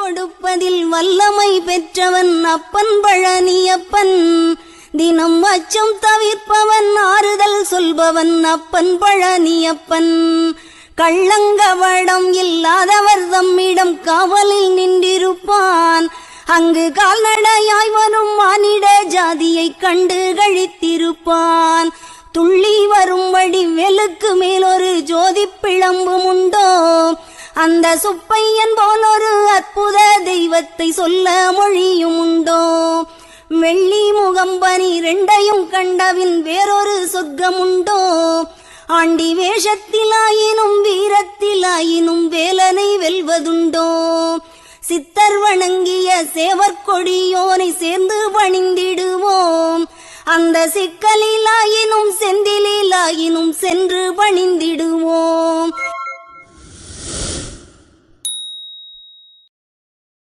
கொடுப்பதில் வல்லமை பெற்றவன் அப்பன் பழனியப்பன். தினம் அச்சம் தவிர்ப்பவன் ஆறுதல் சொல்பவன் அப்பன் பழனியப்பன். கள்ளங்கவடம் இல்லாதவர் தம்மிடம் காவலில் நின்றிருப்பான். அங்கு கால்நடையாய் வரும் மானிட ஜாதியை கண்டு கழித்திருப்பான். துள்ளி வரும்படி வெளுக்கு மேலொரு ஜோதி பிளம்பும் உண்டோ, அந்த சுப்பையன் போல் ஒரு அற்புத தெய்வத்தை சொல்ல மொழியும் உண்டோ. வெள்ளி முகம் 12 கண்டவின் வேறொரு சொர்க்கம் உண்டோ. ஆண்டி வேஷத்திலாயினும் வீரத்திலாயினும் வேலனை வெல்வதுண்டோ. சித்தர் வணங்கிய சேவற்கொடியோனை சேர்ந்து பணிந்திடுவோம். அந்த சிக்கலிலாயினும் செந்திலாயினும் சென்று பணிந்திடுவோம்.